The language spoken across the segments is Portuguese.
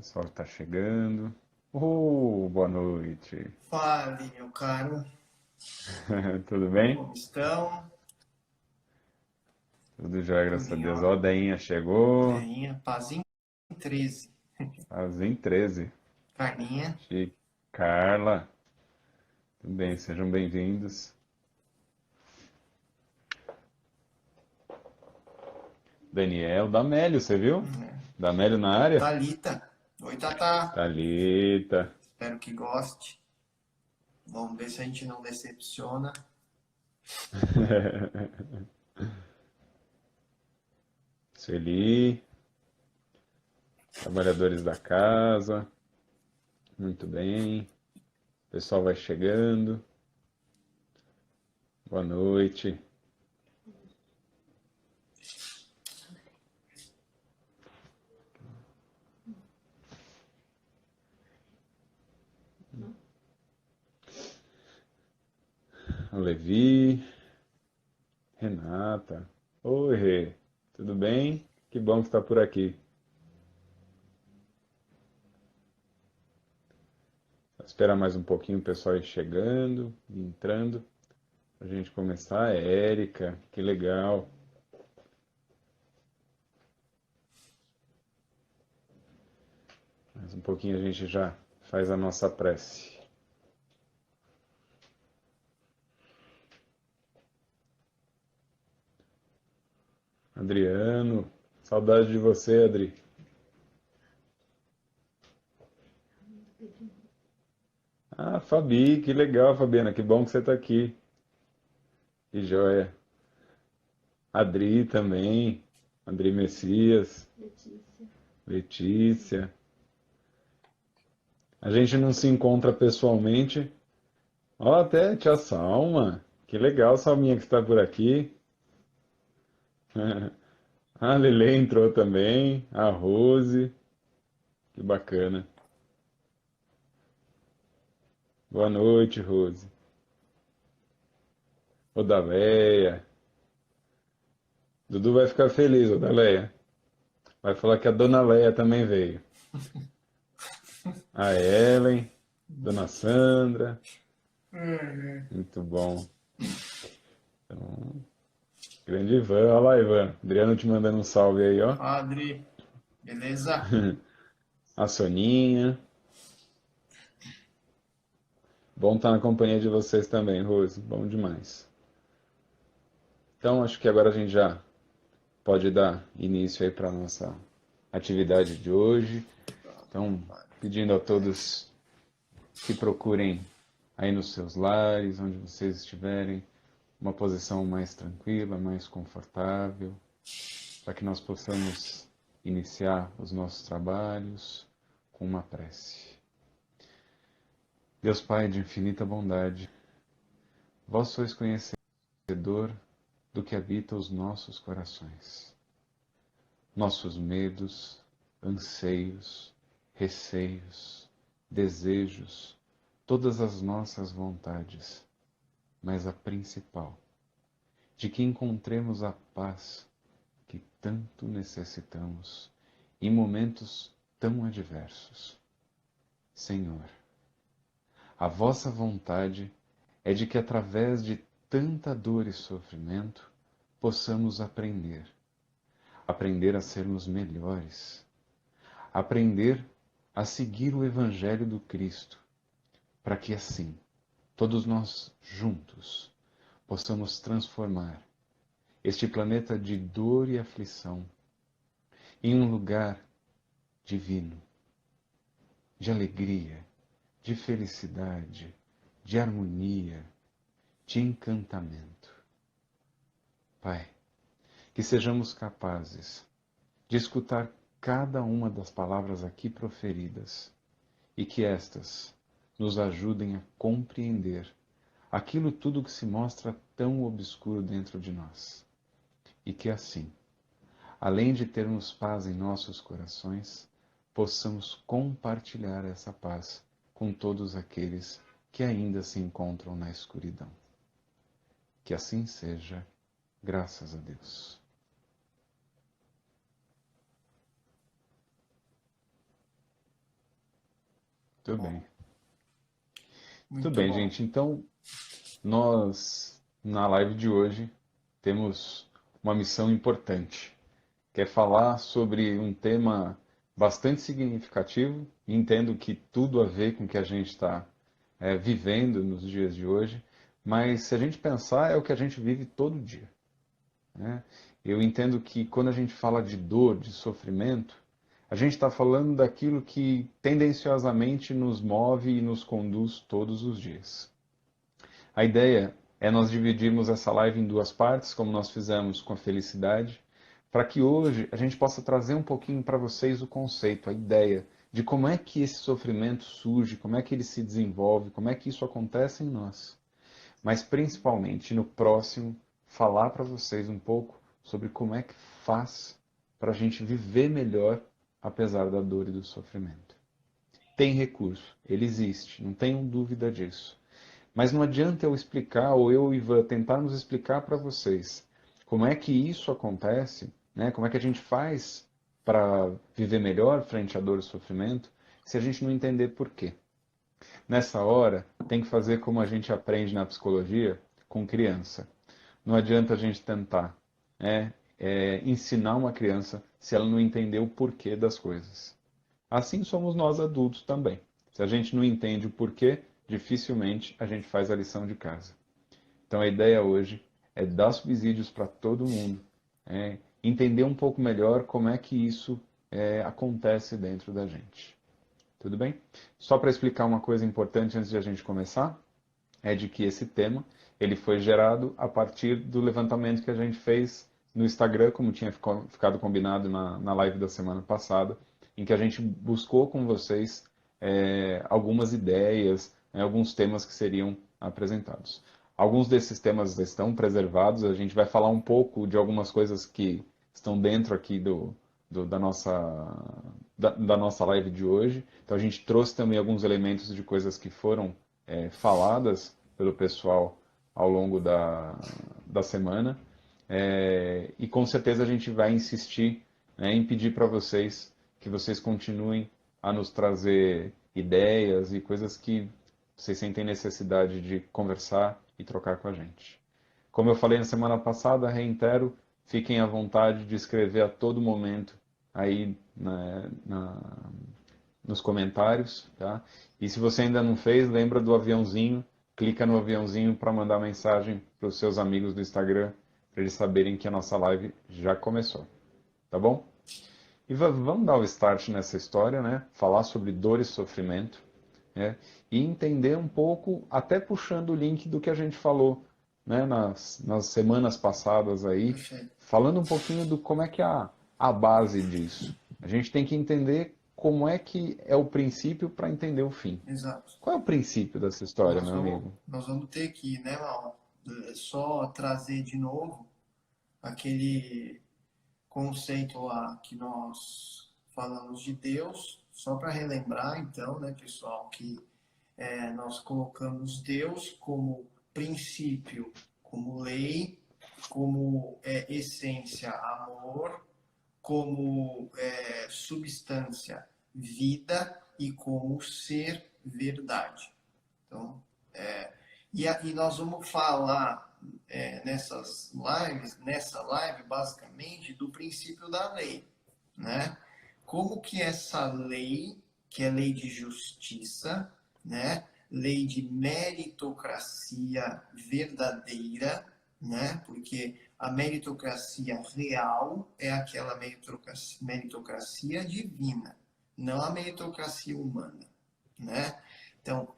pessoal está chegando. Boa noite. Fale, meu caro, Tudo bem? como estão? Tudo jóia, graças Tudo a em Deus. Ó, a ordem? Dainha chegou. Veinha, pazinho 13. Azim 13. Carninha, Chique. Carla. Tudo bem, sejam bem-vindos. Daniel, Damélio, você viu? Damélio na área? Thalita. Oi, Tata. Thalita. Espero que goste. Vamos ver se a gente não decepciona. Sueli. Trabalhadores da casa. Muito bem. O pessoal vai chegando. Boa noite. O Levi. Renata. Oi, Rê. Tudo bem? Que bom que está por aqui. Vou esperar mais um pouquinho o pessoal ir chegando, e entrando, para a gente começar. Érica, que legal. Mais um pouquinho a gente já faz a nossa prece. Adriano, saudade de você, Adri. Ah, Fabi, que legal, Fabiana, que bom que você está aqui. Que joia. Adri também, Adri Messias, Letícia. A gente não se encontra pessoalmente. Ó, até tia Salma. Que legal, Salminha, que está por aqui. A Lele entrou também. A Rose. Que bacana. Boa noite, Rose. Odaleia. Dudu vai ficar feliz, Odaleia. Vai falar que a Dona Leia também veio. A Ellen. Dona Sandra. Muito bom. Então, grande Ivan. Olha lá, Ivan. Adriano te mandando um salve aí, ó. Padre, beleza? A Soninha. Bom estar na companhia de vocês também, Rose. Bom demais. Então, acho que agora a gente já pode dar início aí para a nossa atividade de hoje. Então, pedindo a todos que procurem aí nos seus lares, onde vocês estiverem, uma posição mais tranquila, mais confortável, para que nós possamos iniciar os nossos trabalhos com uma prece. Deus Pai de infinita bondade, vós sois conhecedor do que habita os nossos corações, nossos medos, anseios, receios, desejos, todas as nossas vontades, mas a principal, de que encontremos a paz que tanto necessitamos em momentos tão adversos. Senhor, a vossa vontade é de que através de tanta dor e sofrimento possamos aprender a sermos melhores, aprender a seguir o Evangelho do Cristo, para que assim, todos nós juntos, possamos transformar este planeta de dor e aflição em um lugar divino, de alegria, de felicidade, de harmonia, de encantamento. Pai, que sejamos capazes de escutar cada uma das palavras aqui proferidas e que estas nos ajudem a compreender aquilo tudo que se mostra tão obscuro dentro de nós. E que assim, além de termos paz em nossos corações, possamos compartilhar essa paz com todos aqueles que ainda se encontram na escuridão. Que assim seja, graças a Deus. Tudo bem. Tudo Muito bem, bom. gente. Então, nós, na live de hoje, temos uma missão importante, que é falar sobre um tema bastante significativo, e entendo que tudo a ver com o que a gente está vivendo nos dias de hoje, mas se a gente pensar, é o que a gente vive todo dia, né? Eu entendo que quando a gente fala de dor, de sofrimento, a gente está falando daquilo que tendenciosamente nos move e nos conduz todos os dias. A ideia é nós dividirmos essa live em duas partes, como nós fizemos com a felicidade, para que hoje a gente possa trazer um pouquinho para vocês o conceito, a ideia de como é que esse sofrimento surge, como é que ele se desenvolve, como é que isso acontece em nós. Mas principalmente no próximo, falar para vocês um pouco sobre como é que faz para a gente viver melhor apesar da dor e do sofrimento. Tem recurso, ele existe, não tenham dúvida disso. Mas não adianta eu explicar, ou eu e Ivan tentarmos explicar para vocês como é que isso acontece, né? Como é que a gente faz para viver melhor frente à dor e sofrimento, se a gente não entender por quê. Nessa hora, tem que fazer como a gente aprende na psicologia com criança. Não adianta a gente tentar ensinar uma criança se ela não entender o porquê das coisas. Assim somos nós adultos também. Se a gente não entende o porquê, dificilmente a gente faz a lição de casa. Então a ideia hoje é dar subsídios para todo mundo, entender um pouco melhor como é que isso acontece dentro da gente. Tudo bem? Só para explicar uma coisa importante antes de a gente começar, é de que esse tema ele foi gerado a partir do levantamento que a gente fez no Instagram, como tinha ficado combinado na live da semana passada, em que a gente buscou com vocês algumas ideias, alguns temas que seriam apresentados. Alguns desses temas estão preservados, a gente vai falar um pouco de algumas coisas que estão dentro aqui da nossa live de hoje. Então a gente trouxe também alguns elementos de coisas que foram faladas pelo pessoal ao longo da semana. E com certeza a gente vai insistir, em pedir para vocês que vocês continuem a nos trazer ideias e coisas que vocês sentem necessidade de conversar e trocar com a gente. Como eu falei na semana passada, reitero, fiquem à vontade de escrever a todo momento aí nos comentários, tá? E se você ainda não fez, lembra do aviãozinho, clica no aviãozinho para mandar mensagem para os seus amigos do Instagram, para eles saberem que a nossa live já começou, tá bom? E vamos dar o start nessa história, né? Falar sobre dor e sofrimento, né? E entender um pouco, até puxando o link do que a gente falou, né? Nas semanas passadas aí, Perfeito. falando um pouquinho do como é que é a base disso. A gente tem que entender como é que é o princípio para entender o fim. Exato. Qual é o princípio dessa história, Nós meu vamos, amigo? nós vamos ter que, né, Mal, só trazer de novo aquele conceito lá que nós falamos de Deus, só para relembrar, então, né, pessoal, que nós colocamos Deus como princípio, como lei, como essência, amor, como substância, vida e como ser, verdade. Então, e nós vamos falar nessa live, basicamente, do princípio da lei, né? Como que essa lei, que é lei de justiça, né? Lei de meritocracia verdadeira, né? Porque a meritocracia real é aquela meritocracia divina, não a meritocracia humana, né? Então,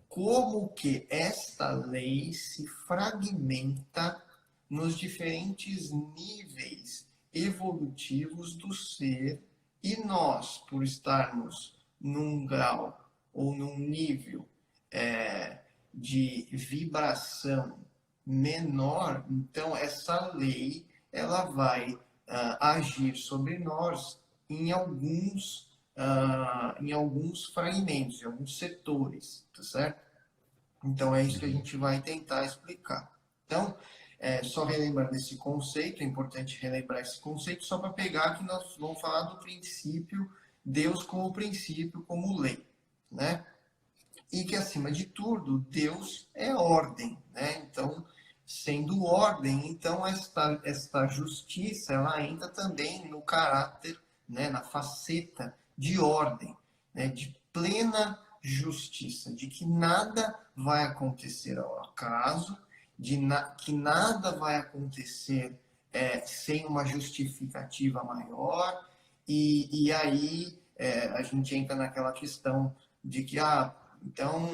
como que esta lei se fragmenta nos diferentes níveis evolutivos do ser e nós, por estarmos num grau ou num nível de vibração menor, então essa lei ela vai agir sobre nós em alguns fragmentos, em alguns setores, tá certo? Então é isso que a Uhum. gente vai tentar explicar. Então, só relembrando esse conceito, é importante relembrar esse conceito, só para pegar que nós vamos falar do princípio, Deus como princípio, como lei. né? E que, acima de tudo, Deus é ordem, né? Então, sendo ordem, então esta justiça, ela entra também no caráter, né, na faceta de ordem, né, de plena justiça, de que nada vai acontecer ao acaso, que nada vai acontecer sem uma justificativa maior, e aí a gente entra naquela questão de que, então,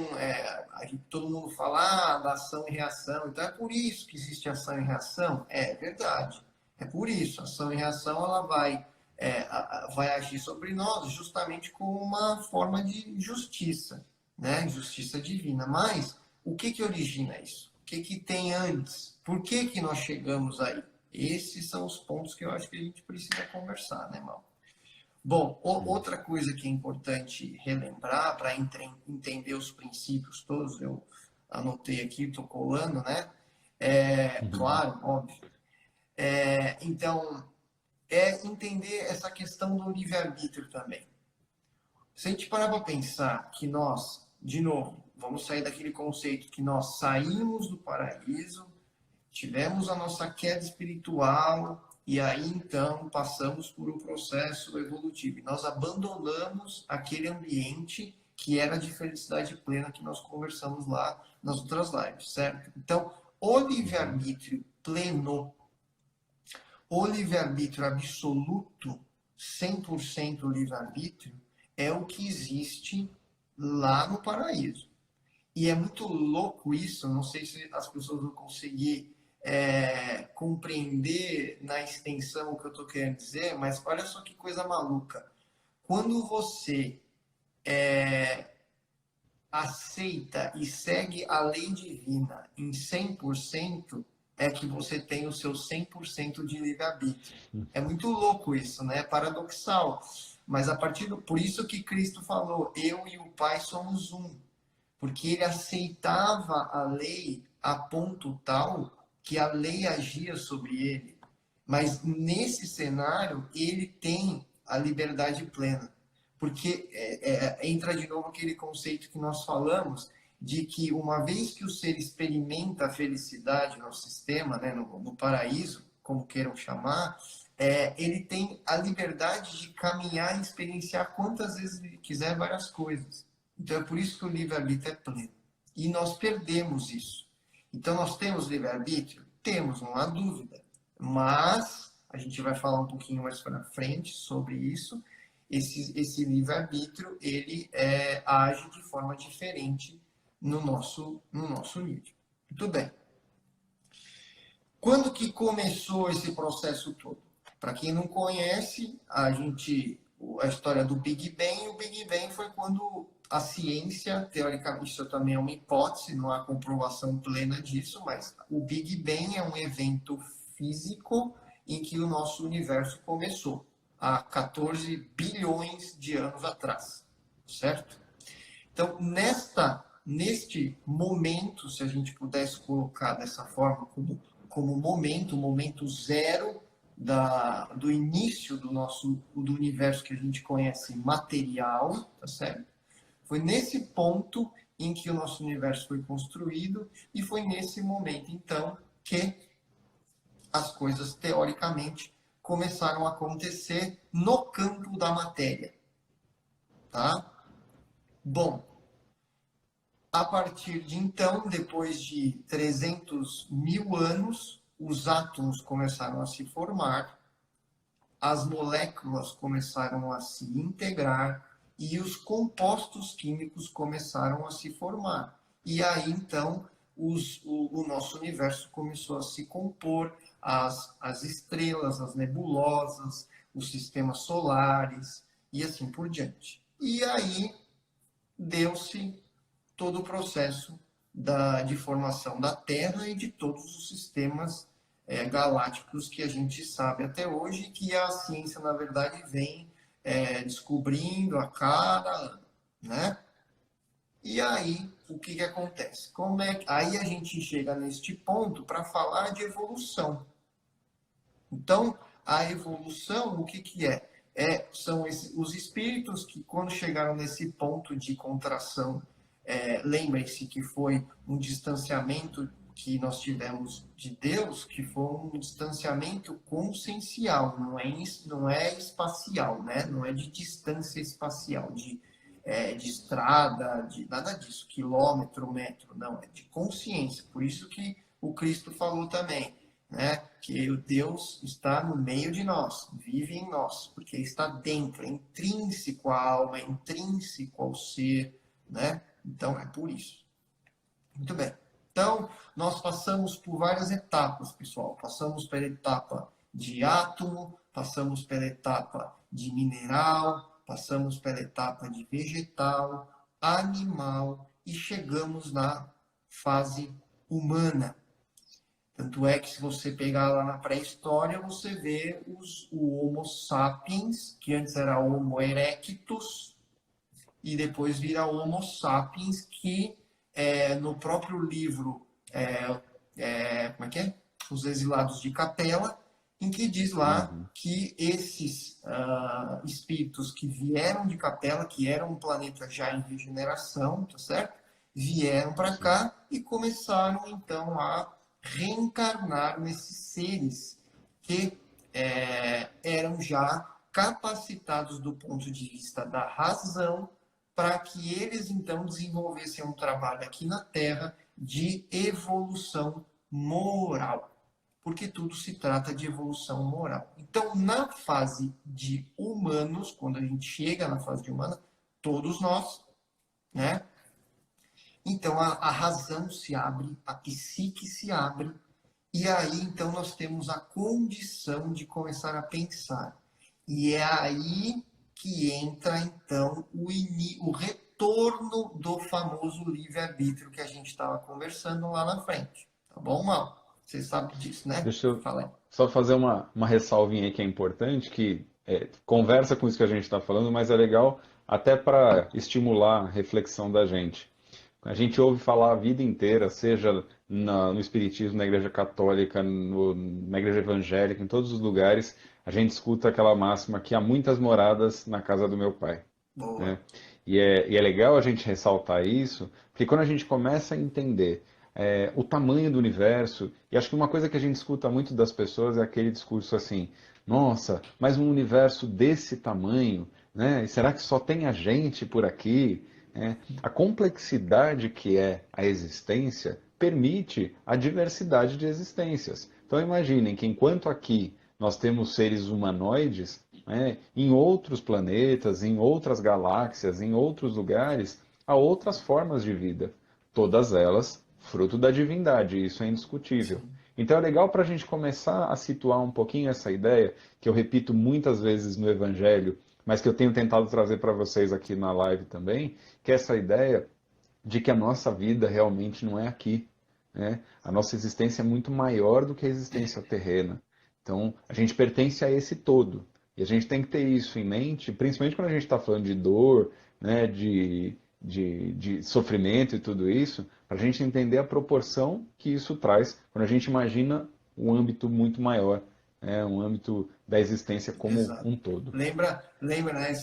todo mundo fala da ação e reação, então é por isso que existe ação e reação? É verdade, é por isso, ação e reação ela vai agir sobre nós justamente como uma forma de justiça, né? Justiça divina. Mas o que origina isso? O que tem antes? Por que nós chegamos aí? Esses são os pontos que eu acho que a gente precisa conversar, né, irmão? Bom, outra coisa que é importante relembrar para entender os princípios todos, eu anotei aqui, estou colando, né? Claro, óbvio. Então, entender essa questão do livre-arbítrio também. Se a gente parar para pensar que nós, de novo, vamos sair daquele conceito que nós saímos do paraíso, tivemos a nossa queda espiritual, e aí, então, passamos por um processo evolutivo. E nós abandonamos aquele ambiente que era de felicidade plena que nós conversamos lá nas outras lives, certo? Então, o livre-arbítrio pleno, o livre-arbítrio absoluto, 100% livre-arbítrio, é o que existe lá no paraíso. E é muito louco isso, não sei se as pessoas vão conseguir compreender na extensão o que eu estou querendo dizer, mas olha só que coisa maluca. Quando você aceita e segue a lei divina em 100%, é que você tem o seu 100% de livre-arbítrio. É muito louco isso, né? É paradoxal. Mas por isso que Cristo falou, eu e o Pai somos um. Porque ele aceitava a lei a ponto tal que a lei agia sobre ele. Mas nesse cenário, ele tem a liberdade plena. Porque entra de novo aquele conceito que nós falamos, de que uma vez que o ser experimenta a felicidade no sistema, né, no paraíso, como queiram chamar, ele tem a liberdade de caminhar e experienciar quantas vezes ele quiser várias coisas. Então é por isso que o livre-arbítrio é pleno. E nós perdemos isso. Então nós temos livre-arbítrio? Temos, não há dúvida. Mas a gente vai falar um pouquinho mais para frente sobre isso. Esse livre-arbítrio, ele age de forma diferente no nosso nível. Muito bem. Quando que começou esse processo todo? Para quem não conhece, a história do Big Bang, o Big Bang foi quando a ciência, teoricamente, isso também é uma hipótese, não há comprovação plena disso, mas o Big Bang é um evento físico em que o nosso universo começou, há 14 bilhões de anos atrás, certo? Então, neste momento, se a gente pudesse colocar dessa forma, como momento zero do início do universo que a gente conhece material, tá certo? Foi nesse ponto em que o nosso universo foi construído e foi nesse momento, então, que as coisas, teoricamente, começaram a acontecer no campo da matéria, tá? Bom, a partir de então, depois de 300 mil anos, os átomos começaram a se formar, as moléculas começaram a se integrar e os compostos químicos começaram a se formar. E aí, então, o nosso universo começou a se compor, as estrelas, as nebulosas, os sistemas solares e assim por diante. E aí deu-se todo o processo de formação da Terra e de todos os sistemas galácticos que a gente sabe até hoje, que a ciência, na verdade, vem descobrindo a cada ano, né? E aí, o que acontece? Aí a gente chega neste ponto para falar de evolução. Então, a evolução, o que é? são os espíritos que, quando chegaram nesse ponto de contração, lembrem-se que foi um distanciamento que nós tivemos de Deus, que foi um distanciamento consciencial, não é espacial, né? Não é de distância espacial, de estrada, de nada disso, quilômetro, metro, não, é de consciência. Por isso que o Cristo falou também, né? Que o Deus está no meio de nós, vive em nós, porque ele está dentro, é intrínseco à alma, é intrínseco ao ser, né? Então é por isso. Muito bem. Então, nós passamos por várias etapas, pessoal. Passamos pela etapa de átomo, passamos pela etapa de mineral, passamos pela etapa de vegetal, animal e chegamos na fase humana. Tanto é que se você pegar lá na pré-história, você vê o Homo sapiens, que antes era Homo erectus, e depois vira Homo sapiens, que no próprio livro, como é que é? Os Exilados de Capela, em que diz lá que esses espíritos que vieram de Capela, que eram um planeta já em regeneração, tá certo? Vieram para cá e começaram então a reencarnar nesses seres que eram já capacitados do ponto de vista da razão, para que eles então desenvolvessem um trabalho aqui na Terra de evolução moral, porque tudo se trata de evolução moral. Então, na fase de humanos, quando a gente chega na fase de humana, todos nós, né? Então, a razão se abre, a psique se abre, e aí, então, nós temos a condição de começar a pensar. E é aí que entra, então, o retorno do famoso livre-arbítrio que a gente estava conversando lá na frente. Tá bom, Mal? Você sabe disso, né? Deixa eu Fala aí. só fazer uma ressalvinha aí que é importante, que conversa com isso que a gente está falando, mas é legal até para estimular a reflexão da gente. A gente ouve falar a vida inteira, seja no Espiritismo, na Igreja Católica, na Igreja Evangélica, em todos os lugares, a gente escuta aquela máxima que há muitas moradas na casa do meu pai, Boa. né? E é legal a gente ressaltar isso, porque quando a gente começa a entender o tamanho do universo, e acho que uma coisa que a gente escuta muito das pessoas é aquele discurso assim, nossa, mas um universo desse tamanho, né? E será que só tem a gente por aqui? A complexidade que é a existência permite a diversidade de existências. Então imaginem que enquanto aqui nós temos seres humanoides, em outros planetas, em outras galáxias, em outros lugares, há outras formas de vida. Todas elas fruto da divindade, isso é indiscutível. Sim. Então é legal para a gente começar a situar um pouquinho essa ideia, que eu repito muitas vezes no Evangelho, mas que eu tenho tentado trazer para vocês aqui na live também, que é essa ideia de que a nossa vida realmente não é aqui, né? A nossa existência é muito maior do que a existência terrena. Então, a gente pertence a esse todo. E a gente tem que ter isso em mente, principalmente quando a gente está falando de dor, né, de sofrimento e tudo isso, para a gente entender a proporção que isso traz quando a gente imagina um âmbito muito maior, um âmbito da existência como Exato. um todo. Lembra, né?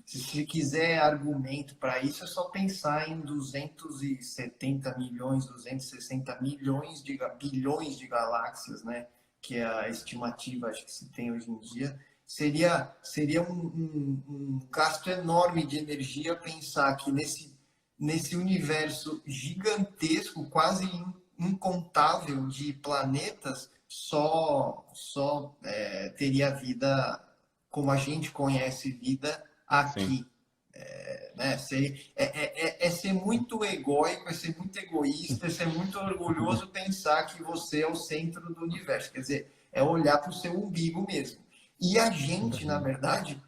Se quiser argumento para isso, é só pensar em 270 milhões, 260 milhões bilhões de galáxias, né? Que é a estimativa, acho que se tem hoje em dia. Seria um gasto enorme de energia pensar que nesse universo gigantesco, quase incontável de planetas, só teria vida como a gente conhece vida Sim. aqui. Né? É ser muito egóico, é ser muito egoísta, é ser muito orgulhoso pensar que você é o centro do universo. Quer dizer, é olhar para o seu umbigo mesmo. E a gente, na verdade,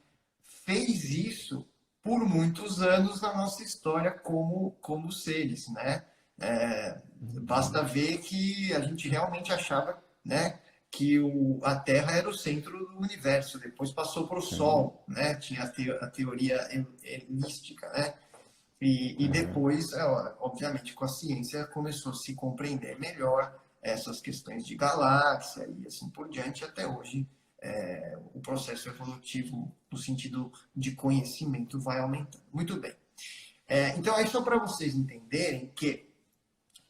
fez isso por muitos anos na nossa história como seres, né? Basta ver que a gente realmente achava, né, que a Terra era o centro do universo, depois passou para o Sim. Sol, né? Tinha a teoria helenística, né? E Aham. depois, obviamente, com a ciência começou a se compreender melhor essas questões de galáxia e assim por diante, até hoje o processo evolutivo no sentido de conhecimento vai aumentando. Muito bem. Então, é só para vocês entenderem que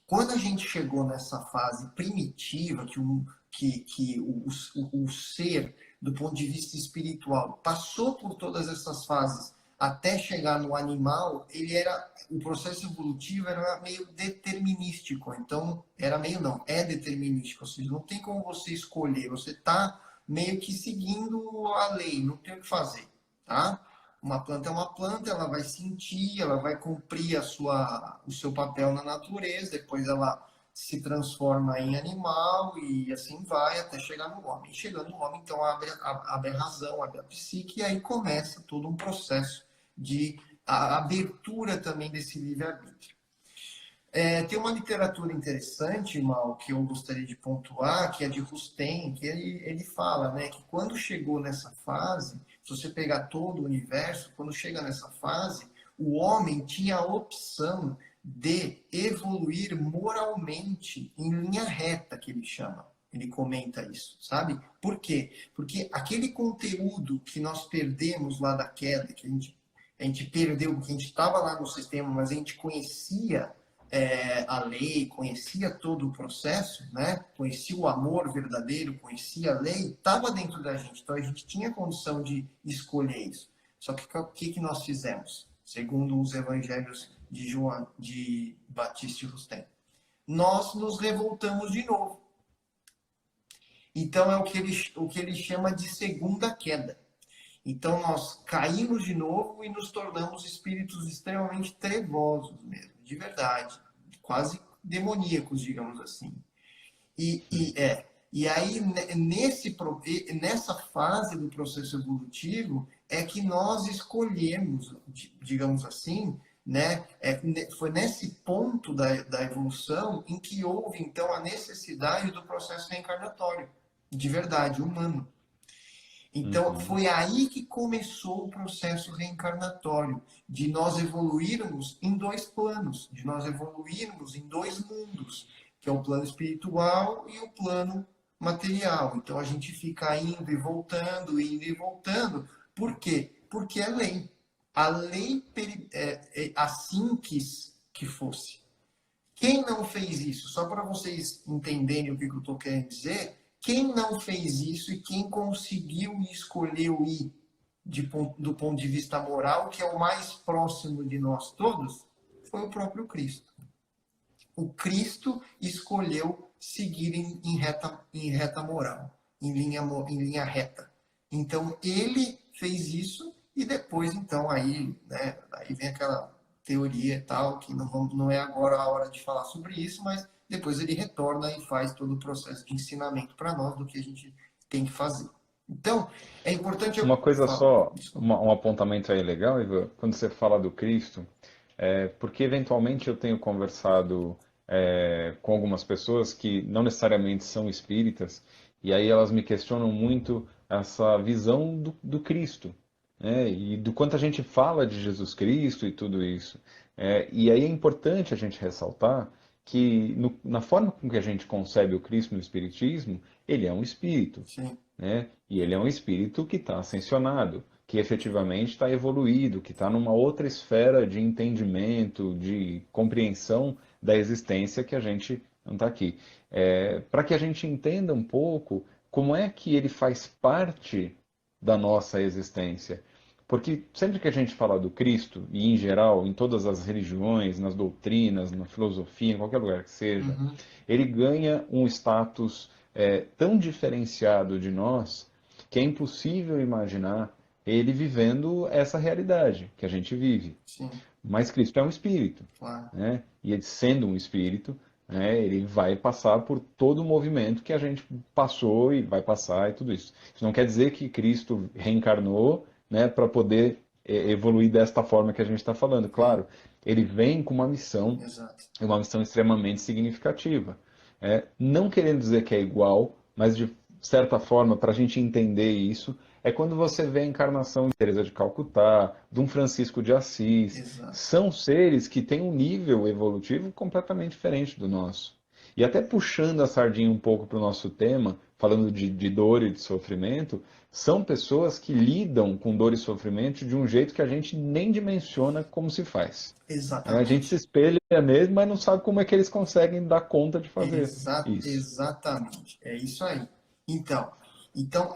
quando a gente chegou nessa fase primitiva, que o ser, do ponto de vista espiritual, passou por todas essas fases até chegar no animal, o processo evolutivo era meio determinístico. Então, era meio não, é determinístico. Ou seja, não tem como você escolher, você está meio que seguindo a lei, não tem o que fazer, tá? Uma planta é uma planta, ela vai sentir, ela vai cumprir o seu papel na natureza, depois ela se transforma em animal e assim vai até chegar no homem. E chegando no homem, então abre a razão, abre a psique, e aí começa todo um processo de abertura também desse livre-arbítrio. Tem uma literatura interessante, Mal, que eu gostaria de pontuar, que é de Rustem, que ele fala, né, que quando chegou nessa fase, se você pegar todo o universo, quando chega nessa fase, o homem tinha a opção de evoluir moralmente em linha reta, que ele chama. Ele comenta isso, sabe? Por quê? Porque aquele conteúdo que nós perdemos lá da queda, que a gente perdeu, porque a gente estava lá no sistema, mas a gente conhecia a lei, conhecia todo o processo, né? Conhecia o amor verdadeiro, conhecia a lei, estava dentro da gente. Então a gente tinha condição de escolher isso. Só que o que nós fizemos? Segundo os evangelhos de João, de Batista e Rustem, nós nos revoltamos de novo. Então é o que ele chama de segunda queda. Então nós caímos de novo e nos tornamos espíritos extremamente trevosos mesmo, de verdade, quase demoníacos, digamos assim. E aí nessa fase do processo evolutivo é que nós escolhemos, digamos assim, né? Foi nesse ponto da evolução em que houve então a necessidade do processo reencarnatório, de verdade, humano. Então, foi aí que começou o processo reencarnatório, de nós evoluirmos em dois planos, de nós evoluirmos em dois mundos, que é o plano espiritual e o plano material. Então, a gente fica indo e voltando, indo e voltando. Por quê? Porque é lei. A lei assim quis que fosse. Quem não fez isso? Só para vocês entenderem o que eu estou querendo dizer, quem não fez isso e quem conseguiu e escolheu ir do ponto de vista moral, que é o mais próximo de nós todos, foi o próprio Cristo. O Cristo escolheu seguir em reta moral, em linha reta. Então, ele fez isso e depois, então, aí vem aquela teoria e tal, que não é agora a hora de falar sobre isso, mas depois ele retorna e faz todo o processo de ensinamento para nós do que a gente tem que fazer. Então, é importante Uma coisa só, Desculpa. um apontamento aí legal, Ivan, quando você fala do Cristo, porque eventualmente eu tenho conversado com algumas pessoas que não necessariamente são espíritas, e aí elas me questionam muito essa visão do Cristo, né? E do quanto a gente fala de Jesus Cristo e tudo isso. E aí é importante a gente ressaltar que na forma com que a gente concebe o Cristo no Espiritismo, ele é um espírito, Sim. né? E ele é um espírito que está ascensionado, que efetivamente está evoluído, que está numa outra esfera de entendimento, de compreensão da existência que a gente não está aqui. Para que a gente entenda um pouco como é que ele faz parte da nossa existência. Porque sempre que a gente fala do Cristo, e em geral, em todas as religiões, nas doutrinas, na filosofia, em qualquer lugar que seja, ele ganha um status tão diferenciado de nós que é impossível imaginar ele vivendo essa realidade que a gente vive. Sim, Mas Cristo é um espírito, claro. né? E ele sendo um espírito, né, ele vai passar por todo o movimento que a gente passou e vai passar e tudo isso. Isso não quer dizer que Cristo reencarnou, né, para poder evoluir desta forma que a gente está falando. Claro, ele vem com Exato. uma missão extremamente significativa. Não querendo dizer que é igual, mas de certa forma, para a gente entender isso, é quando você vê a encarnação de Teresa de Calcutá, de um Francisco de Assis. Exato. São seres que têm um nível evolutivo completamente diferente do nosso. E até puxando a sardinha um pouco para o nosso tema, falando de dor e de sofrimento, são pessoas que lidam com dor e sofrimento de um jeito que a gente nem dimensiona como se faz. A gente se Exatamente. espelha mesmo, mas não sabe como é que eles conseguem dar conta de fazer isso. Exatamente. É isso aí. Então, então,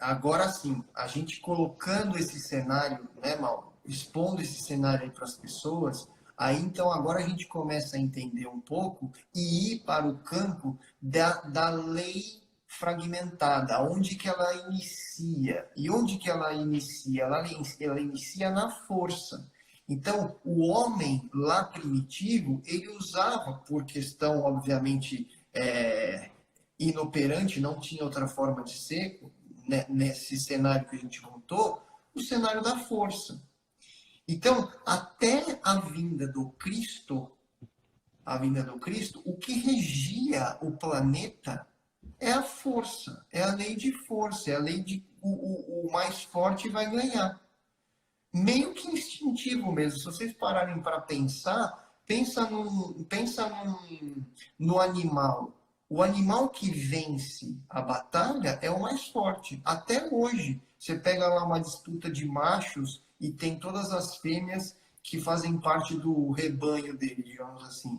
agora sim, a gente colocando esse cenário, né, Mal, expondo esse cenário aí para as pessoas, aí então agora a gente começa a entender um pouco e ir para o campo da lei fragmentada, onde que ela inicia. E onde que ela inicia? Ela inicia na força. Então, o homem lá primitivo, ele usava, por questão, obviamente, inoperante, não tinha outra forma de ser, né, nesse cenário que a gente montou, o cenário da força. Então, até a vinda do Cristo, o que regia o planeta é a força, é a lei de força, é a lei de o mais forte vai ganhar. Meio que instintivo mesmo. Se vocês pararem para pensar, no animal. O animal que vence a batalha é o mais forte. Até hoje, você pega lá uma disputa de machos e tem todas as fêmeas que fazem parte do rebanho dele, digamos assim.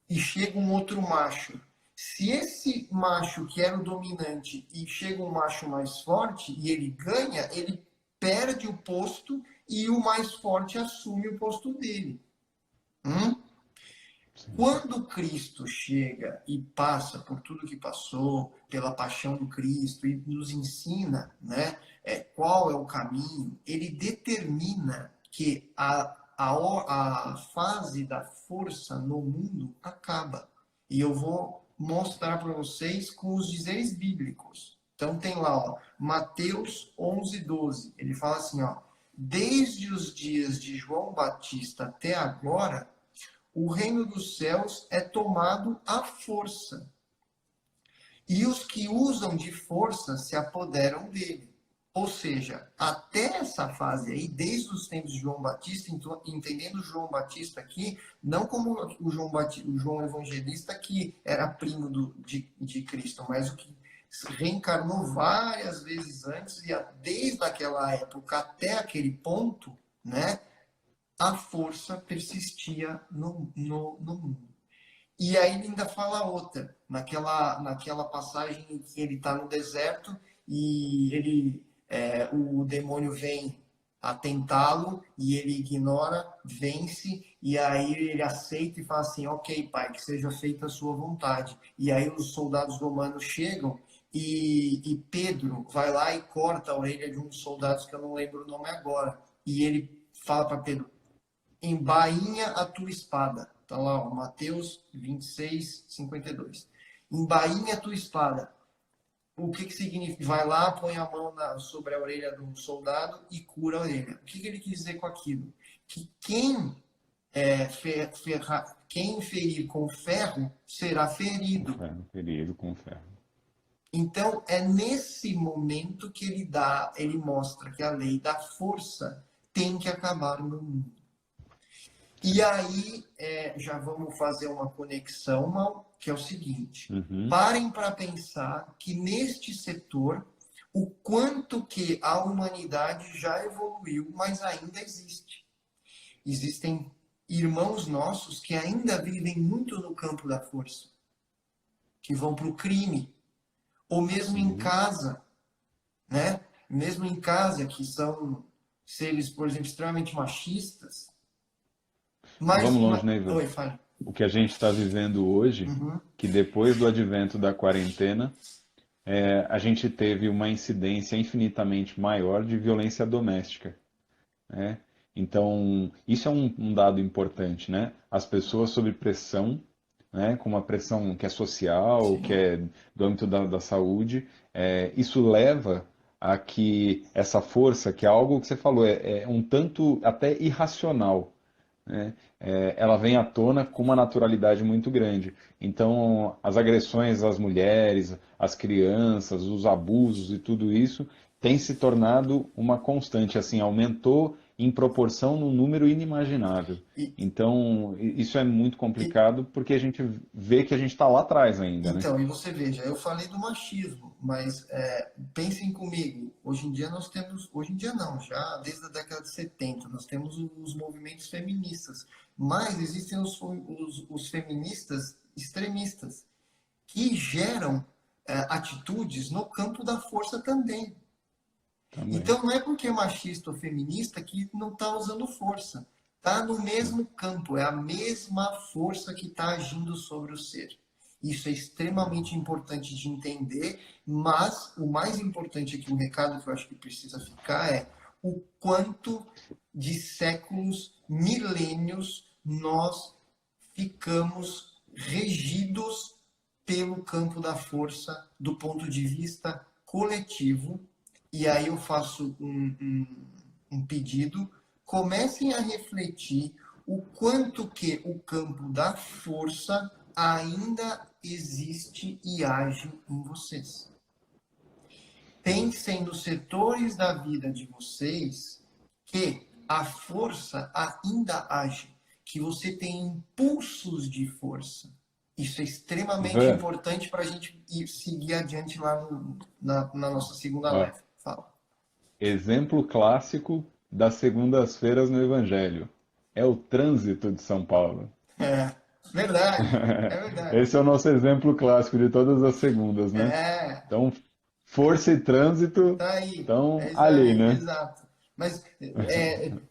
E chega um outro macho. Se esse macho que era o dominante e chega um macho mais forte e ele ganha, ele perde o posto e o mais forte assume o posto dele. Hum? Sim. Quando Cristo chega e passa por tudo que passou, pela paixão do Cristo e nos ensina, né, qual é o caminho, ele determina que a fase da força no mundo acaba. E eu vou mostrar para vocês com os dizeres bíblicos. Então tem lá, ó, Mateus 11:12. Ele fala assim, ó, desde os dias de João Batista até agora, o reino dos céus é tomado à força. E os que usam de força se apoderam dele. Ou seja, até essa fase aí, desde os tempos de João Batista, entendendo João Batista aqui, não como o João Evangelista, que era primo de Cristo, mas o que reencarnou várias vezes antes, e desde aquela época até aquele ponto, né, a força persistia no mundo. E aí ele ainda fala outra, naquela passagem em que ele está no deserto e o demônio vem a tentá-lo e ele ignora, vence, e aí ele aceita e fala assim, ok, pai, que seja feita a sua vontade. E aí os soldados romanos chegam e Pedro vai lá e corta a orelha de um dos soldados que eu não lembro o nome agora. E ele fala para Pedro, embainha a tua espada. Está lá, ó, Mateus 26:52. Embainha a tua espada. O que significa? Vai lá, põe a mão sobre a orelha do soldado e cura a orelha. O que ele quis dizer com aquilo? Que quem ferir com ferro será Com ferido. ferro, ferido com ferro. Então, é nesse momento que ele mostra que a lei da força tem que acabar no mundo. E Sim. aí, já vamos fazer uma conexão, Mal, que é o seguinte: Uhum. parem para pensar que neste setor, o quanto que a humanidade já evoluiu, mas ainda existe. Existem irmãos nossos que ainda vivem muito no campo da força, que vão para o crime, ou mesmo em Sim. casa, né? Mesmo em casa, que são seres, por exemplo, extremamente machistas. Não vamos longe, né, Ivan? Oi, fala. O que a gente está vivendo hoje, Uhum. que depois do advento da quarentena, a gente teve uma incidência infinitamente maior de violência doméstica, né? Então, isso é um dado importante, né? As pessoas sob pressão, né? Com uma pressão que é social, que Sim. é do âmbito da saúde, isso leva a que essa força, que é algo que você falou, é um tanto até irracional, né? Ela vem à tona com uma naturalidade muito grande. Então, as agressões às mulheres, às crianças, os abusos e tudo isso tem se tornado uma constante. Assim, aumentou em proporção num número inimaginável. E, Então, isso é muito e- complicado porque a gente vê que a gente está lá atrás ainda, né? então, e você veja, eu falei do machismo, mas pensem comigo, hoje em dia nós temos, hoje em dia não, já desde a década de 70, nós temos os movimentos feministas, mas existem os feministas extremistas, que geram atitudes no campo da força também. Também. Então não é porque é machista ou feminista que não está usando força. Está no Sim. mesmo campo, é a mesma força que está agindo sobre o ser. Isso é extremamente importante de entender, mas o mais importante aqui, o recado que eu acho que precisa ficar é o quanto de séculos, milênios, nós ficamos regidos pelo campo da força do ponto de vista coletivo. E aí eu faço um pedido: comecem a refletir o quanto que o campo da força ainda existe e age em vocês. Pensem nos setores da vida de vocês que a força ainda age, que você tem impulsos de força. Isso é extremamente Ivan, importante para a gente seguir adiante lá na nossa segunda ó, live. Fala. exemplo clássico das segundas-feiras no Evangelho. É o trânsito de São Paulo. É verdade, é verdade. Esse é o nosso exemplo clássico de todas as segundas, né? É, Então, força e trânsito tá aí, estão é isso ali, aí, né? exato. Mas,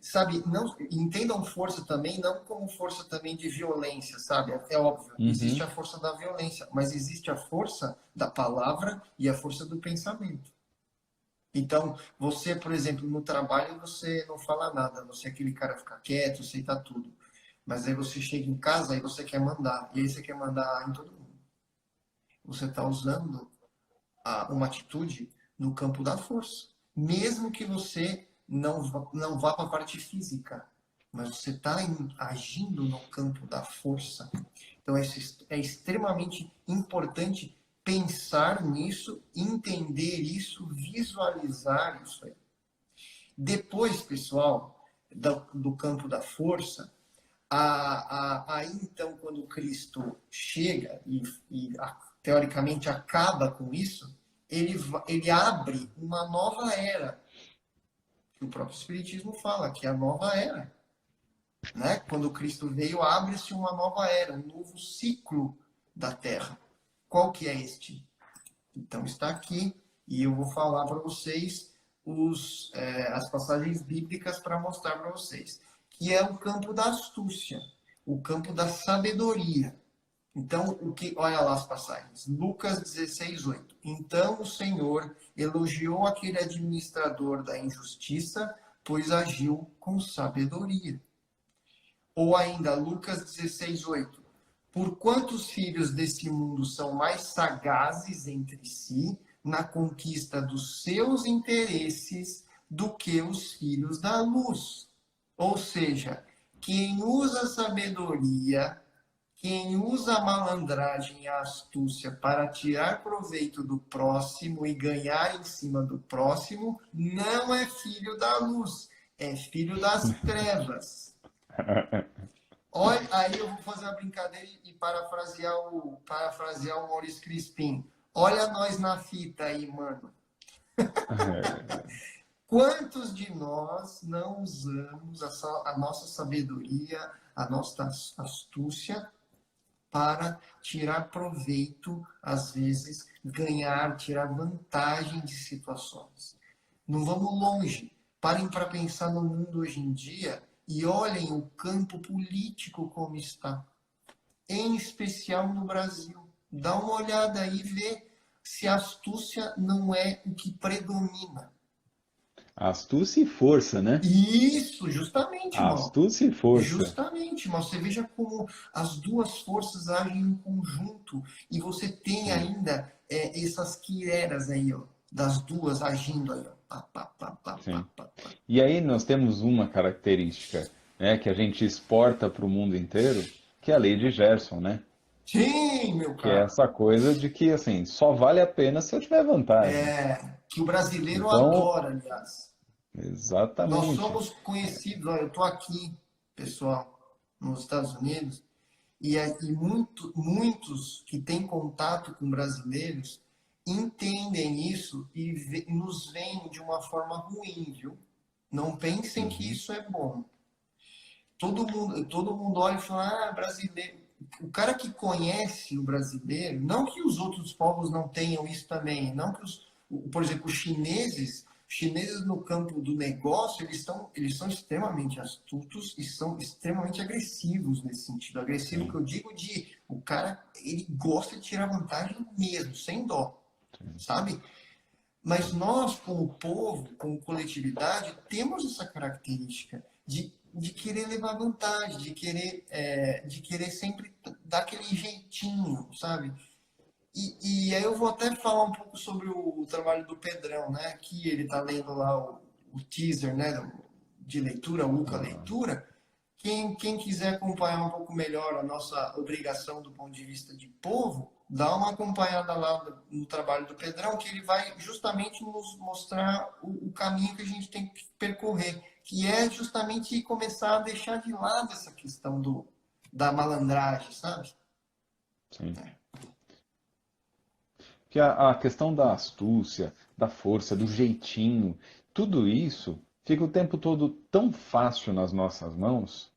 sabe, não, entendam força também, não como força também de violência, sabe? É óbvio, existe Uhum. a força da violência, mas existe a força da palavra e a força do pensamento. Então, você, por exemplo, no trabalho, você não fala nada, você é aquele cara que fica quieto, aceita tudo. Mas aí você chega em casa e você quer mandar, e aí você quer mandar em todo mundo. Você está usando uma atitude no campo da força. Mesmo que você não vá para a parte física, mas você está agindo no campo da força. Então é extremamente importante pensar nisso, entender isso, visualizar isso aí. Depois, pessoal, do campo da força, aí então, quando Cristo chega e teoricamente acaba com isso, ele abre uma nova era, que o próprio Espiritismo fala, que é a nova era. Né? Quando Cristo veio, abre-se uma nova era, um novo ciclo da Terra. Qual que é este? Então está aqui, e eu vou falar para vocês as passagens bíblicas para mostrar para vocês, que é o campo da astúcia, o campo da sabedoria. Então, olha lá as passagens. Lucas 16:8. Então o Senhor elogiou aquele administrador da injustiça, pois agiu com sabedoria. Ou ainda, Lucas 16:8. Por quantos filhos desse mundo são mais sagazes entre si na conquista dos seus interesses do que os filhos da luz? Ou seja, quem usa a sabedoria, quem usa a malandragem e a astúcia para tirar proveito do próximo e ganhar em cima do próximo, não é filho da luz, é filho das trevas. Olha, aí eu vou fazer uma brincadeira e parafrasear o Maurício Crispim. Olha nós na fita aí, mano. Quantos de nós não usamos a nossa sabedoria, a nossa astúcia para tirar proveito, às vezes, ganhar, tirar vantagem de situações? Não vamos longe. Parem para pensar no mundo hoje em dia e olhem o campo político como está, em especial no Brasil. Dá uma olhada aí e vê se a astúcia não é o que predomina. Astúcia e força, né? Isso, justamente, mal. Astúcia e força. Justamente, mas você veja como as duas forças agem em conjunto e você tem Sim, ainda essas quireras aí, ó, das duas agindo aí, ó. Pá, pá, pá, pá, pá, sim. pá, pá. E aí nós temos uma característica, né, que a gente exporta para o mundo inteiro, que é a lei de Gerson, né? Sim, meu Que é caro. essa coisa de que, assim, só vale a pena se eu tiver vantagem. Que o brasileiro Então, adora, aliás. Nós Exatamente. somos conhecidos, olha, eu estou aqui, pessoal, nos Estados Unidos, muitos que têm contato com brasileiros entendem isso e nos veem de uma forma ruim, viu? Não pensem que Uhum. isso é bom. Todo mundo olha e fala, ah, brasileiro. O cara que conhece o brasileiro, não que os outros povos não tenham isso também, não que por exemplo, os chineses no campo do negócio, eles são extremamente astutos e são extremamente agressivos nesse sentido. Agressivo que Sim, eu digo de o cara, ele gosta de tirar vantagem mesmo, sem dó, sim, sabe? Mas nós, como povo, como coletividade, temos essa característica de querer levar vantagem, de querer sempre dar aquele jeitinho, sabe? E aí eu vou até falar um pouco sobre o trabalho do Pedrão, né? Que ele está lendo lá o teaser, né? De leitura, o Luca legal. Leitura. Quem quiser acompanhar um pouco melhor a nossa obrigação do ponto de vista de povo, dá uma acompanhada lá no trabalho do Pedrão, que ele vai justamente nos mostrar o caminho que a gente tem que percorrer, que é justamente começar a deixar de lado essa questão da malandragem, sabe? Sim. Que a questão da astúcia, da força, do jeitinho, tudo isso fica o tempo todo tão fácil nas nossas mãos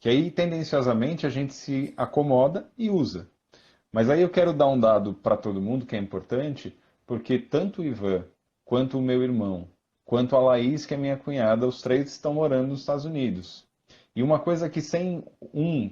que aí tendenciosamente a gente se acomoda e usa. Mas aí eu quero dar um dado para todo mundo que é importante, porque tanto o Ivan, quanto o meu irmão, quanto a Laís, que é minha cunhada, os três estão morando nos Estados Unidos. E uma coisa que sem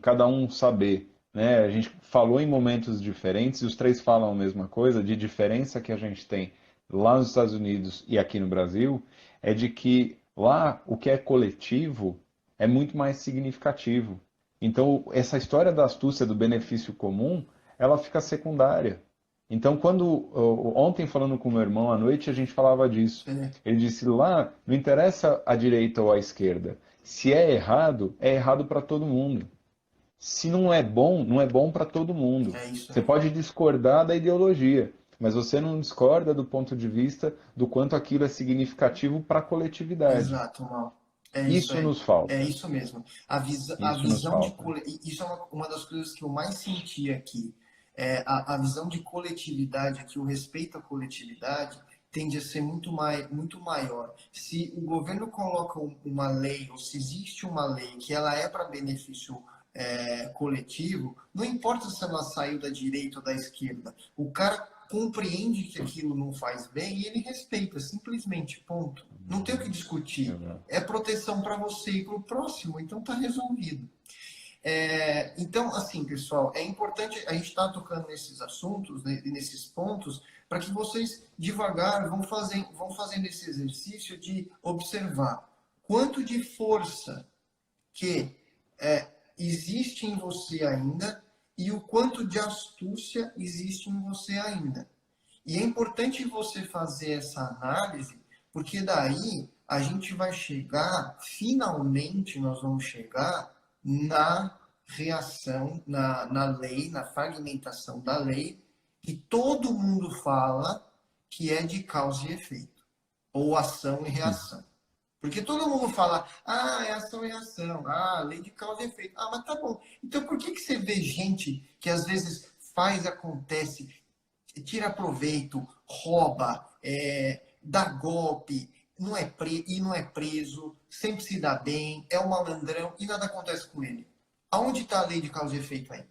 cada um saber, né? A gente falou em momentos diferentes e os três falam a mesma coisa, de diferença que a gente tem lá nos Estados Unidos e aqui no Brasil, é de que lá o que é coletivo é muito mais significativo. Então, essa história da astúcia, do benefício comum, ela fica secundária. Então, ontem falando com meu irmão à noite, a gente falava disso. É, Ele disse lá, não interessa a direita ou a esquerda. Se é errado para todo mundo. Se não é bom, não é bom para todo mundo. é isso Você aí. pode discordar da ideologia, mas você não discorda do ponto de vista do quanto aquilo é significativo para a coletividade. Exato, Mal. É isso Isso aí. nos É falta. isso mesmo. A Isso nos visão de falta. isso é uma das coisas que eu mais senti aqui. A visão de coletividade aqui, o respeito à coletividade tende a ser muito maior. Se o governo coloca uma lei, ou se existe uma lei que ela é para benefício coletivo, não importa se ela saiu da direita ou da esquerda, o cara compreende que aquilo não faz bem e ele respeita, simplesmente, ponto. Não tem o que discutir. Exato. É proteção para você e para o próximo, então está resolvido. Então, assim, pessoal, é importante a gente estar tocando nesses assuntos, né, nesses pontos, para que vocês devagar vão fazendo esse exercício de observar quanto de força que existe em você ainda e o quanto de astúcia existe em você ainda. E é importante você fazer essa análise, porque daí a gente vai chegar, finalmente nós vamos chegar na reação, na lei, na fragmentação da lei, que todo mundo fala que é de causa e efeito, ou ação e reação. Porque todo mundo fala, ah, é ação e reação, ah, lei de causa e efeito. Ah, mas tá bom. Então por que você vê gente que às vezes faz, acontece, tira proveito, rouba, dá golpe, não é preso, sempre se dá bem, é um malandrão e nada acontece com ele? Aonde está a lei de causa e efeito aí?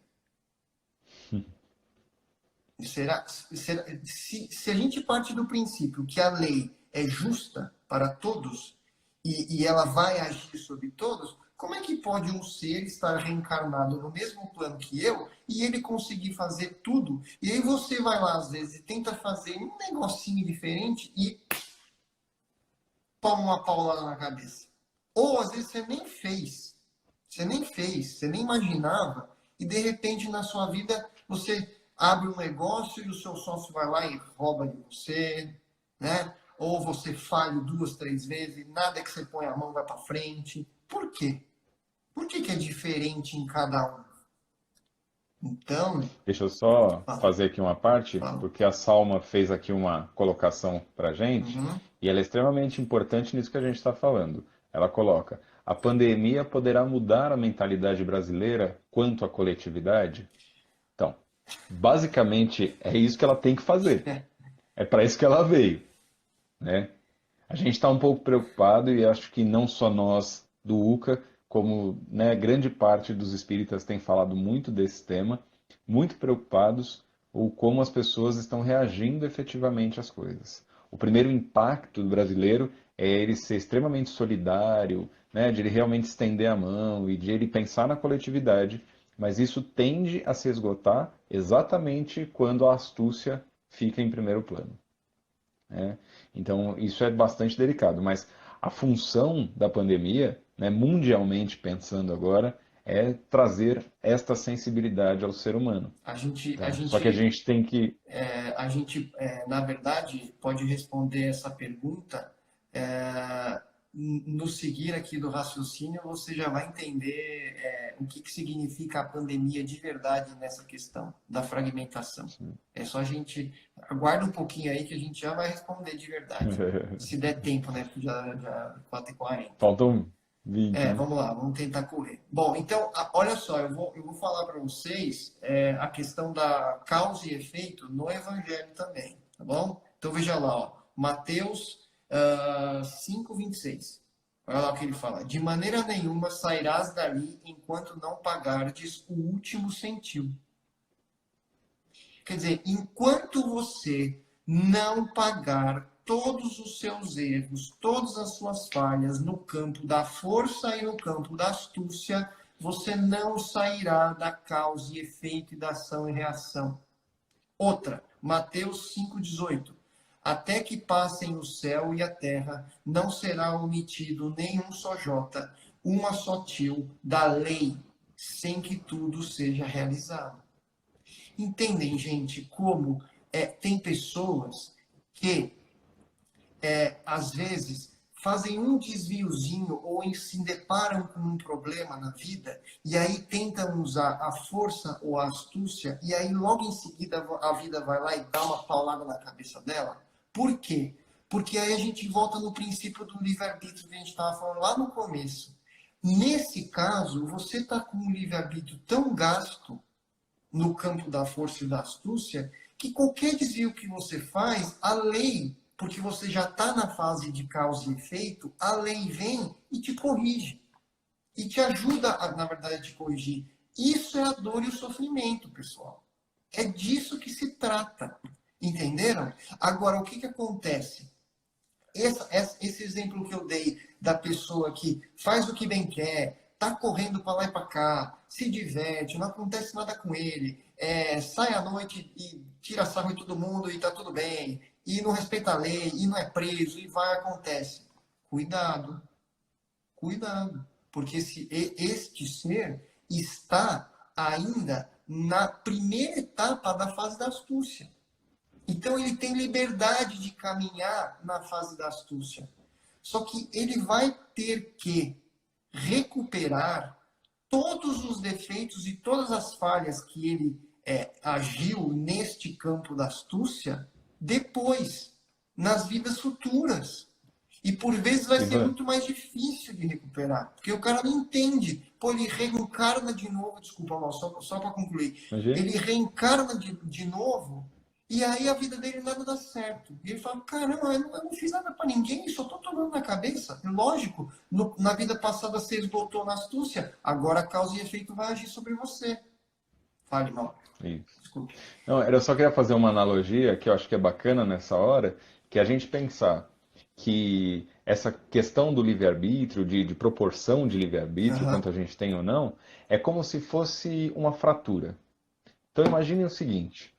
Se a gente parte do princípio que a lei é justa para todos e ela vai agir sobre todos, como é que pode um ser estar reencarnado no mesmo plano que eu e ele conseguir fazer tudo? E aí você vai lá, às vezes, e tenta fazer um negocinho diferente e toma uma paulada na cabeça. Ou às vezes você nem imaginava, e de repente na sua vida você abre um negócio e o seu sócio vai lá e rouba de você, né? Ou você falha duas, três vezes, nada que você põe a mão vai para frente. Por quê? Por que é diferente em cada um? Então, Deixa eu só fala, fazer aqui uma parte, fala. porque a Salma fez aqui uma colocação para gente, Uhum. E ela é extremamente importante nisso que a gente está falando. Ela coloca: a pandemia poderá mudar a mentalidade brasileira quanto à coletividade? Então, basicamente é isso que ela tem que fazer. É para isso que ela veio, né? A gente está um pouco preocupado e acho que não só nós do UCA, como, né, grande parte dos espíritas tem falado muito desse tema, muito preocupados ou como as pessoas estão reagindo efetivamente às coisas. O primeiro impacto do brasileiro é ele ser extremamente solidário, né, de ele realmente estender a mão e de ele pensar na coletividade, mas isso tende a se esgotar exatamente quando a astúcia fica em primeiro plano, né? Então, isso é bastante delicado, mas a função da pandemia, né, mundialmente pensando agora, é trazer esta sensibilidade ao ser humano, A gente, a tá? Só que a gente, gente tem que... na verdade, pode responder essa pergunta no seguir aqui do raciocínio, você já vai entender o que, que significa a pandemia de verdade nessa questão da fragmentação. É só a gente aguarda um pouquinho aí que a gente já vai responder de verdade. Se der tempo, né? Porque já 4h40. Faltam 20, né? Vamos lá, vamos tentar correr. Bom, então, olha só, eu vou falar para vocês a questão da causa e efeito no Evangelho também, tá bom? Então, veja lá, ó, Mateus 5:26. Olha lá o que ele fala. De maneira nenhuma sairás dali enquanto não pagardes o último centil. Quer dizer, enquanto você não pagar todos os seus erros, todas as suas falhas no campo da força e no campo da astúcia, você não sairá da causa e efeito e da ação e reação. Outra, Mateus 5,18. Até que passem o céu e a terra, não será omitido nenhum só jota, uma só til da lei, sem que tudo seja realizado. Entendem, gente, como tem pessoas que, às vezes, fazem um desviozinho ou se deparam com um problema na vida e aí tentam usar a força ou a astúcia e aí logo em seguida a vida vai lá e dá uma paulada na cabeça dela? Por quê? Porque aí a gente volta no princípio do livre-arbítrio que a gente estava falando lá no começo. Nesse caso, você está com um livre-arbítrio tão gasto no campo da força e da astúcia, que qualquer desvio que você faz, a lei, porque você já está na fase de causa e efeito, a lei vem e te corrige. E te ajuda, na verdade, a te corrigir. Isso é a dor e o sofrimento, pessoal. É disso que se trata. Entenderam? Agora, o que acontece? Esse exemplo que eu dei da pessoa que faz o que bem quer, tá correndo para lá e para cá, se diverte, não acontece nada com ele, sai à noite e tira sarro de todo mundo e tá tudo bem, e não respeita a lei, e não é preso, e vai, acontece. Cuidado, cuidado, porque este ser está ainda na primeira etapa da fase da astúcia. Então ele tem liberdade de caminhar na fase da astúcia. Só que ele vai ter que recuperar todos os defeitos e todas as falhas que ele agiu neste campo da astúcia depois, nas vidas futuras. E por vezes vai ser Ivan, muito mais difícil de recuperar, porque o cara não entende. Pô, ele reencarna de novo, desculpa, mal, só para concluir. imagina? Ele reencarna de novo e aí a vida dele nada dá certo. E ele fala, caramba, eu não fiz nada para ninguém, só tô tomando na cabeça. Lógico, na vida passada você esgotou na astúcia, agora a causa e efeito vai agir sobre você. Fale, mal. Isso. Desculpe. Não, eu só queria fazer uma analogia que eu acho que é bacana nessa hora, que é a gente pensar que essa questão do livre-arbítrio, de proporção de livre-arbítrio, Aham. quanto a gente tem ou não, é como se fosse uma fratura. Então imagine o seguinte,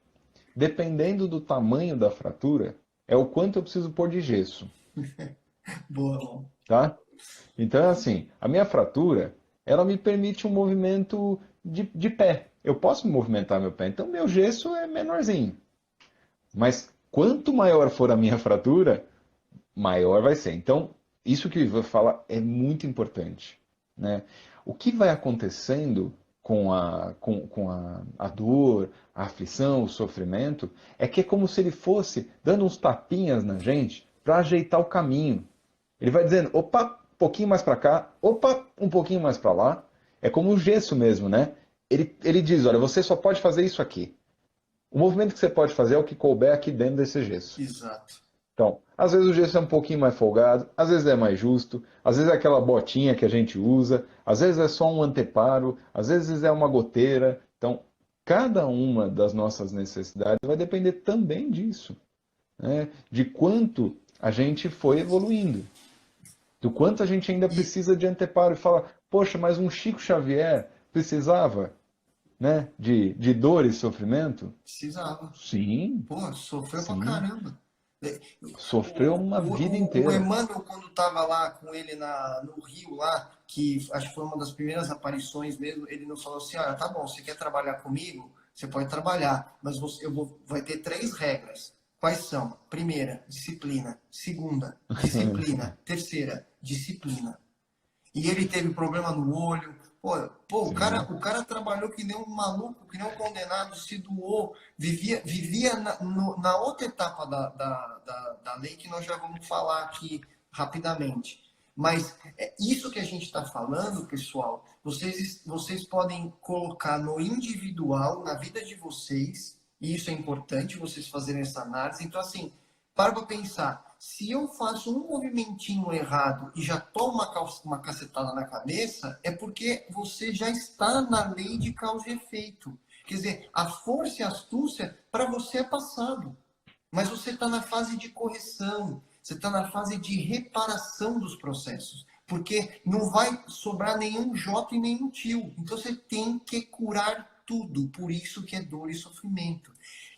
dependendo do tamanho da fratura, é o quanto eu preciso pôr de gesso, Boa, mal. tá? Então, assim, a minha fratura, ela me permite um movimento de pé. Eu posso movimentar meu pé, então meu gesso é menorzinho. Mas quanto maior for a minha fratura, maior vai ser. Então, isso que o Ivan fala é muito importante, né? O que vai acontecendo com a dor, a aflição, o sofrimento, é que é como se ele fosse dando uns tapinhas na gente para ajeitar o caminho. Ele vai dizendo, opa, um pouquinho mais para cá, opa, um pouquinho mais para lá. É como um gesso mesmo, né? Ele diz, olha, você só pode fazer isso aqui. O movimento que você pode fazer é o que couber aqui dentro desse gesso. Exato. Então, às vezes o gesso é um pouquinho mais folgado, às vezes é mais justo, às vezes é aquela botinha que a gente usa, às vezes é só um anteparo, às vezes é uma goteira. Então, cada uma das nossas necessidades vai depender também disso, né? De quanto a gente foi evoluindo, do quanto a gente ainda E precisa de anteparo e fala, poxa, mas um Chico Xavier precisava, né, de dor e sofrimento? precisava. Sim, Pô, sofreu pra sim. caramba. É, Sofreu uma vida o inteira. Emmanuel, quando estava lá com ele no Rio, lá, que acho que foi uma das primeiras aparições mesmo, ele não falou assim, ah, tá bom, você quer trabalhar comigo? Você pode trabalhar, mas vai ter 3 regras. Quais são? Primeira, disciplina. Segunda, disciplina. Terceira, disciplina. E ele teve problema no olho. Pô, Sim. o cara trabalhou que nem um maluco, que nem um condenado, se doou, vivia na outra etapa da lei que nós já vamos falar aqui rapidamente. Mas é isso que a gente está falando, pessoal, vocês podem colocar no individual, na vida de vocês, e isso é importante vocês fazerem essa análise. Então, assim, para pensar. Se eu faço um movimentinho errado e já tomo uma cacetada na cabeça, é porque você já está na lei de causa e efeito. Quer dizer, a força e a astúcia para você é passado. Mas você está na fase de correção, você está na fase de reparação dos processos. Porque não vai sobrar nenhum J e nenhum tio. Então você tem que curar tudo. Por isso que é dor e sofrimento.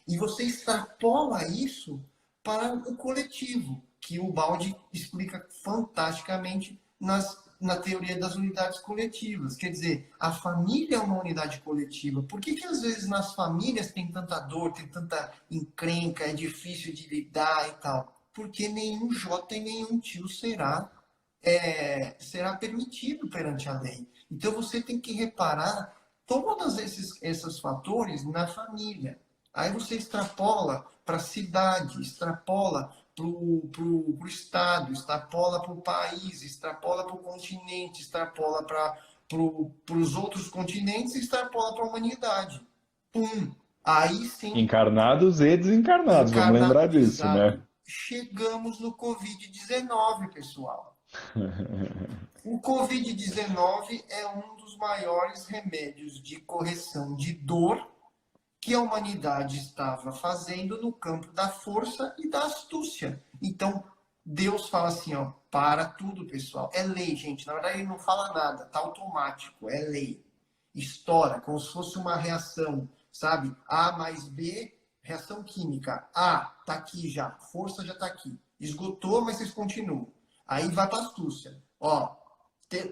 E você extrapola isso para o coletivo, que o Baldi explica fantasticamente na teoria das unidades coletivas. Quer dizer, a família é uma unidade coletiva. Por que às vezes nas famílias tem tanta dor, tem tanta encrenca, é difícil de lidar e tal? Porque nenhum J e nenhum tio será permitido perante a lei. Então você tem que reparar todos esses fatores na família. Aí você extrapola para a cidade, extrapola para o estado, extrapola para o país, extrapola para o continente, extrapola para os outros continentes, extrapola para a humanidade. Pum! Aí sim, Encarnados e desencarnados, vamos encarna. lembrar disso, né? Exato. Chegamos no Covid-19, pessoal. O Covid-19 é um dos maiores remédios de correção de dor que a humanidade estava fazendo no campo da força e da astúcia. Então, Deus fala assim, ó, para tudo, pessoal. É lei, gente. Na verdade, ele não fala nada, tá automático, é lei. Estoura, como se fosse uma reação, sabe? A mais B, reação química. A, tá aqui já, força já tá aqui. Esgotou, mas vocês continuam. Aí vai para astúcia. Ó,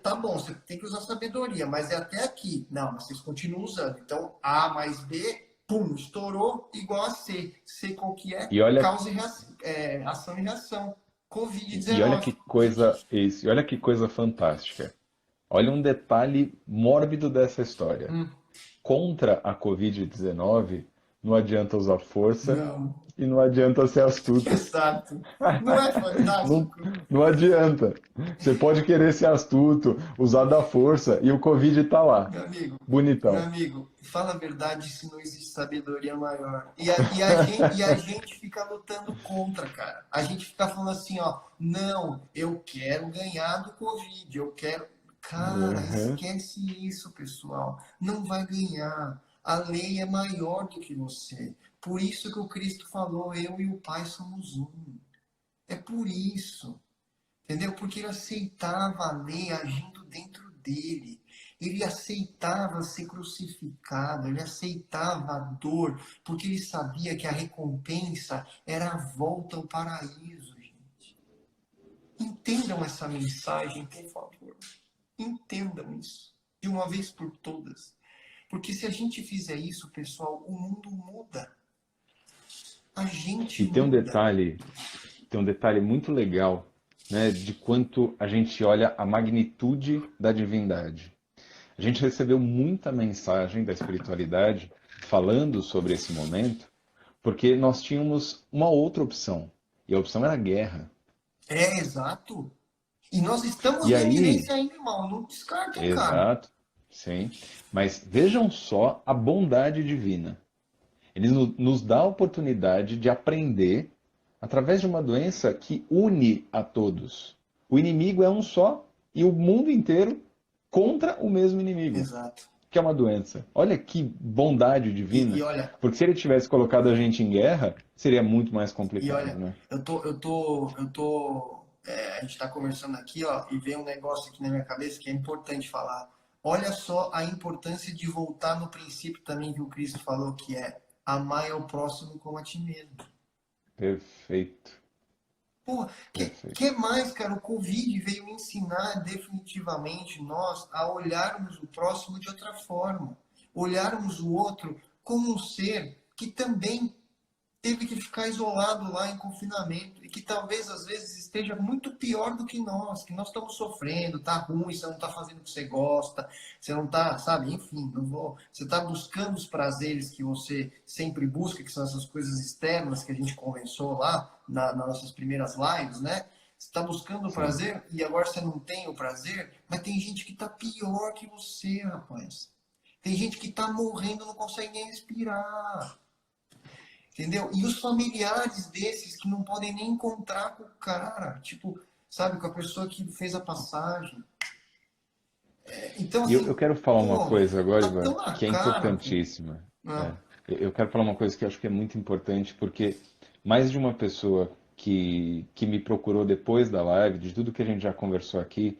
tá bom, você tem que usar sabedoria, mas é até aqui. Não, mas vocês continuam usando. Então, A mais B, pum, estourou igual a C. C qual que é? E olha, Causa e reação, ação e reação. e olha Covid-19. que coisa isso, e olha que coisa fantástica. Olha um detalhe mórbido dessa história. Hum, Contra a Covid-19, não adianta usar força não. e não adianta ser astuto. Exato. Não é Não, fantástico? não adianta. Você pode querer ser astuto, usar da força e o Covid tá lá. Meu Bonitão. amigo, fala a verdade se não existe sabedoria maior. E a gente fica lutando contra, cara. A gente fica falando assim, ó, não, eu quero ganhar do Covid, eu quero. Cara, Uhum. esquece isso, pessoal. Não vai ganhar. A lei é maior do que você. Por isso que o Cristo falou, eu e o Pai somos um. É por isso. Entendeu? Porque ele aceitava a lei agindo dentro dele. Ele aceitava ser crucificado, ele aceitava a dor, porque ele sabia que a recompensa era a volta ao paraíso, gente. Entendam essa mensagem, por favor. Entendam isso, de uma vez por todas. Porque se a gente fizer isso, pessoal, o mundo muda. A E gente muda. tem um detalhe muito legal, né, de quanto a gente olha a magnitude da divindade. A gente recebeu muita mensagem da espiritualidade falando sobre esse momento, porque nós tínhamos uma outra opção, e a opção era a guerra. É, exato. E nós estamos E na aí, iminência ainda, irmão. Não descartem, cara. exato, sim. Mas vejam só a bondade divina. Ele nos dá a oportunidade de aprender através de uma doença que une a todos. O inimigo é um só e o mundo inteiro contra o mesmo inimigo, Exato. que é uma doença. Olha que bondade E divina. olha, Porque se ele tivesse colocado a gente em guerra, seria muito mais e complicado, olha, né? a gente está conversando aqui, ó, e vem um negócio aqui na minha cabeça que é importante falar. Olha só a importância de voltar no princípio também que o Cristo falou, que é amar ao próximo como a ti mesmo. Perfeito, Pô, que perfeito. mais, cara? O Covid veio ensinar definitivamente nós a olharmos o próximo de outra forma. Olharmos o outro como um ser que também teve que ficar isolado lá em confinamento e que talvez às vezes esteja muito pior do que nós estamos sofrendo, tá ruim, você não está fazendo o que você gosta, você não está, sabe, enfim, não vou, você está buscando os prazeres que você sempre busca, que são essas coisas externas que a gente conversou lá nas nossas primeiras lives, né? Você está buscando o Sim. prazer e agora você não tem o prazer, mas tem gente que está pior que você, rapaz. Tem gente que está morrendo, não consegue nem respirar. Entendeu? E os familiares desses que não podem nem encontrar com o cara, tipo, sabe, com a pessoa que fez a passagem. Então, E eu assim, quero falar uma pô, coisa agora, tá Ivan, tão na que é cara. importantíssima. É. Ah, Eu quero falar uma coisa que eu acho que é muito importante, porque mais de uma pessoa que me procurou depois da live, de tudo que a gente já conversou aqui,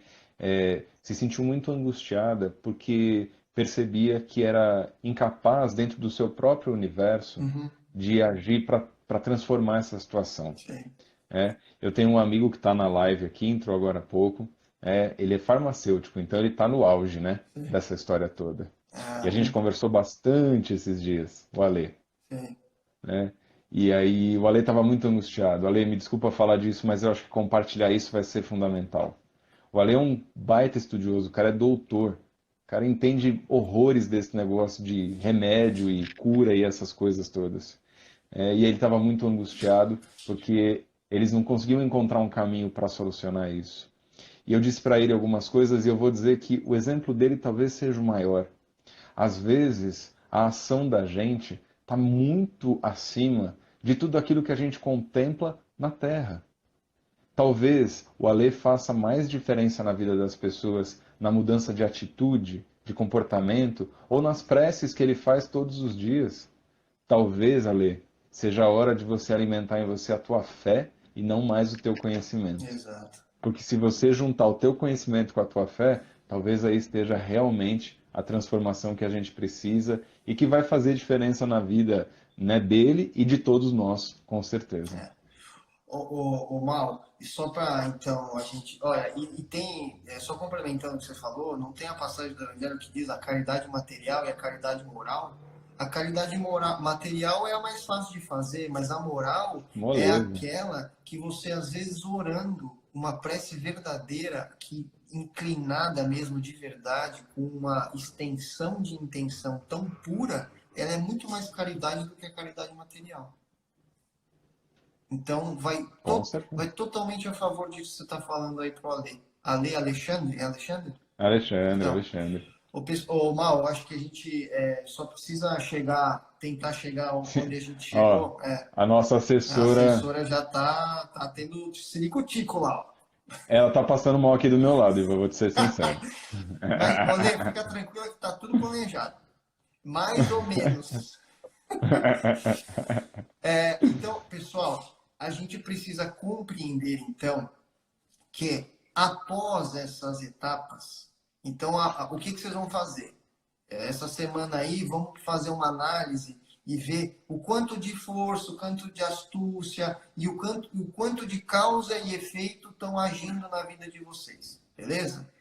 se sentiu muito angustiada porque percebia que era incapaz, dentro do seu próprio universo, uhum, de agir para transformar essa situação. sei. Eu tenho um amigo que está na live aqui, entrou agora há pouco. Ele é farmacêutico, então ele está no auge, né, Sei. dessa história toda. E a Ah, gente conversou bastante esses dias, o Ale, sei. né? E aí o Ale estava muito angustiado. Ale, me desculpa falar disso, mas eu acho que compartilhar isso vai ser fundamental. O Ale é um baita estudioso, o cara é doutor. O cara entende horrores desse negócio de remédio e cura e essas coisas todas. E ele estava muito angustiado porque eles não conseguiam encontrar um caminho para solucionar isso. E eu disse para ele algumas coisas e eu vou dizer que o exemplo dele talvez seja o maior. Às vezes, a ação da gente está muito acima de tudo aquilo que a gente contempla na Terra. Talvez o Ale faça mais diferença na vida das pessoas na mudança de atitude, de comportamento ou nas preces que ele faz todos os dias. Talvez, Ale, seja a hora de você alimentar em você a tua fé e não mais o teu conhecimento. Exato. Porque se você juntar o teu conhecimento com a tua fé, talvez aí esteja realmente a transformação que a gente precisa e que vai fazer diferença na vida, né, dele e de todos nós, com certeza. O Mal, e só para então a gente. Olha, e tem, só complementando o que você falou, não tem a passagem do Evangelho que diz a caridade material e a caridade moral? A caridade moral, material é a mais fácil de fazer, mas a moral é Moleza. aquela que você, às vezes, orando uma prece verdadeira, que inclinada mesmo de verdade, com uma extensão de intenção tão pura, ela é muito mais caridade do que a caridade material. Então, Com certeza. vai totalmente a favor disso que você está falando aí pro Ale. Ale Alexandre? É Alexandre? Alexandre, Então, Alexandre. o Mal, acho que a gente só precisa chegar, tentar chegar onde a gente Ó, chegou. a nossa A assessora, assessora já tá tendo ciricutico lá. Ó. ela tá passando mal aqui do meu lado, Ivan, vou te ser sincero. Mas, Ale, fica tranquila que tá tudo planejado. Mais ou menos. Então, pessoal, a gente precisa compreender, então, que após essas etapas, então o que vocês vão fazer? Essa semana aí, vamos fazer uma análise e ver o quanto de força, o quanto de astúcia e o quanto de causa e efeito estão agindo na vida de vocês, beleza?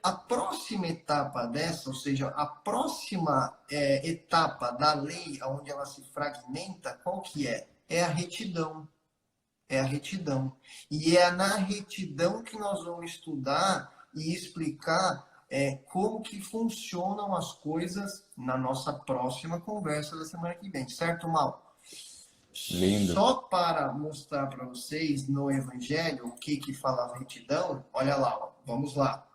A próxima etapa dessa, ou seja, a próxima etapa da lei, onde ela se fragmenta, qual que é? É a retidão. É a retidão. E é na retidão que nós vamos estudar e explicar como que funcionam as coisas na nossa próxima conversa da semana que vem. Certo, Mal? Lindo. Só para mostrar para vocês no Evangelho o que fala a retidão, olha lá, ó, vamos lá.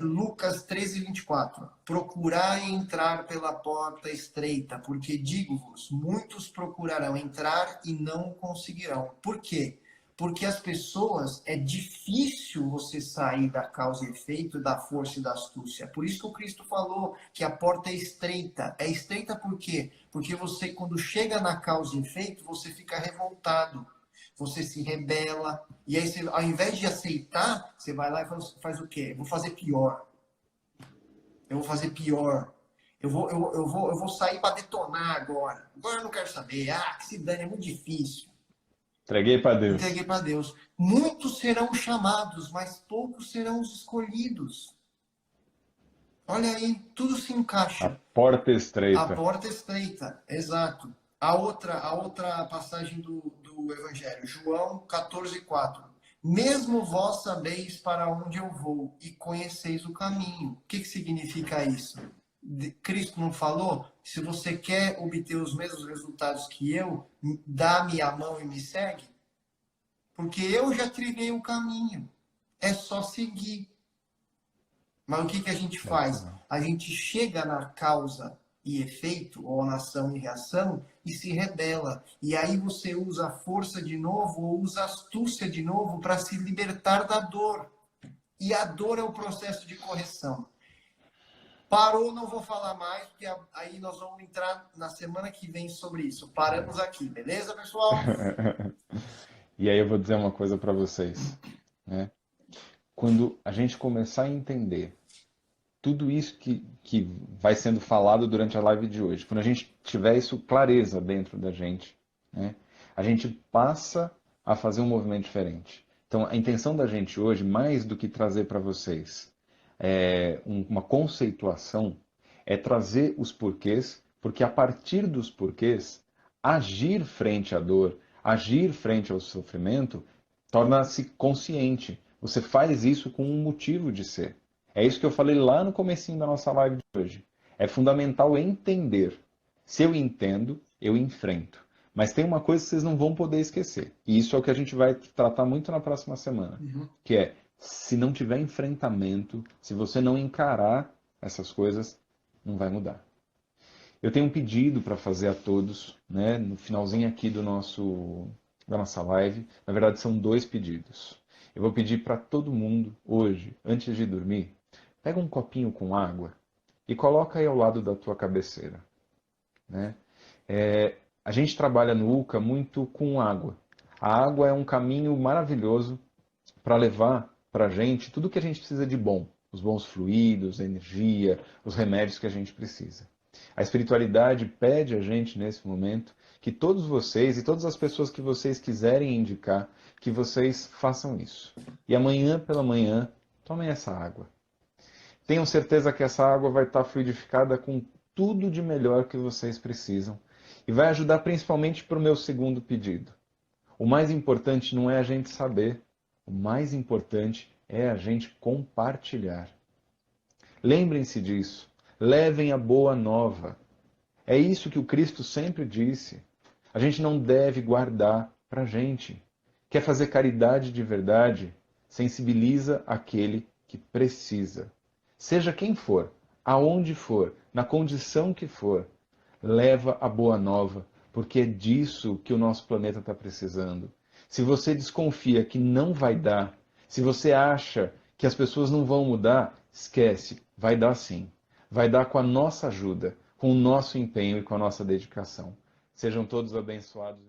Lucas 13:24. Procurai entrar pela porta estreita, porque digo-vos, muitos procurarão entrar e não conseguirão. Por quê? Porque as pessoas, é difícil você sair da causa e efeito, da força e da astúcia. Por isso que o Cristo falou que a porta é estreita. É estreita por quê? Porque você, quando chega na causa e efeito, você fica revoltado. Você se rebela. E aí, você, ao invés de aceitar, você vai lá e faz o quê? Eu vou fazer pior. Eu vou fazer pior. Eu vou sair para detonar agora. Agora eu não quero saber. Ah, que se dane, é muito difícil. Entreguei para Deus. Entreguei para Deus. Muitos serão chamados, mas poucos serão os escolhidos. Olha aí, tudo se A encaixa. porta A estreita. porta estreita, exato. A outra passagem do Evangelho, João 14:4. Mesmo vós sabeis para onde eu vou e conheceis o caminho. O que significa isso? Cristo não falou? Se você quer obter os mesmos resultados que eu, dá-me a mão e me segue? Porque eu já trilhei o caminho. É só seguir. Mas o que a gente faz? A gente chega na causa e efeito, ou na ação e reação, e se rebela. E aí você usa a força de novo, ou usa a astúcia de novo, para se libertar da dor. E a dor é o processo de correção. Parou, não vou falar mais, porque aí nós vamos entrar na semana que vem sobre isso. Paramos aqui, beleza, pessoal? E aí eu vou dizer uma coisa para vocês, né? Quando a gente começar a entender tudo isso que vai sendo falado durante a live de hoje, quando a gente tiver isso clareza dentro da gente, né, a gente passa a fazer um movimento diferente. Então, a intenção da gente hoje, mais do que trazer para vocês uma conceituação, é trazer os porquês, porque a partir dos porquês, agir frente à dor, agir frente ao sofrimento, torna-se consciente. Você faz isso com um motivo de ser. É isso que eu falei lá no comecinho da nossa live de hoje. É fundamental entender. Se eu entendo, eu enfrento. Mas tem uma coisa que vocês não vão poder esquecer. E isso é o que a gente vai tratar muito na próxima semana. Que é, se não tiver enfrentamento, se você não encarar essas coisas, não vai mudar. Eu tenho um pedido para fazer a todos, né, no finalzinho aqui da nossa live. Na verdade, são 2 pedidos. Eu vou pedir para todo mundo, hoje, antes de dormir, pega um copinho com água e coloca aí ao lado da tua cabeceira. Né? A gente trabalha no UCA muito com água. A água é um caminho maravilhoso para levar para a gente tudo que a gente precisa de bom. Os bons fluidos, a energia, os remédios que a gente precisa. A espiritualidade pede a gente, nesse momento, que todos vocês e todas as pessoas que vocês quiserem indicar, que vocês façam isso. E amanhã pela manhã, tomem essa água. Tenham certeza que essa água vai estar fluidificada com tudo de melhor que vocês precisam. E vai ajudar principalmente para o meu segundo pedido. O mais importante não é a gente saber. O mais importante é a gente compartilhar. Lembrem-se disso. Levem a boa nova. É isso que o Cristo sempre disse. A gente não deve guardar para a gente. Quer fazer caridade de verdade? Sensibiliza aquele que precisa. Seja quem for, aonde for, na condição que for, leva a boa nova, porque é disso que o nosso planeta está precisando. Se você desconfia que não vai dar, se você acha que as pessoas não vão mudar, esquece, vai dar sim. Vai dar com a nossa ajuda, com o nosso empenho e com a nossa dedicação. Sejam todos abençoados.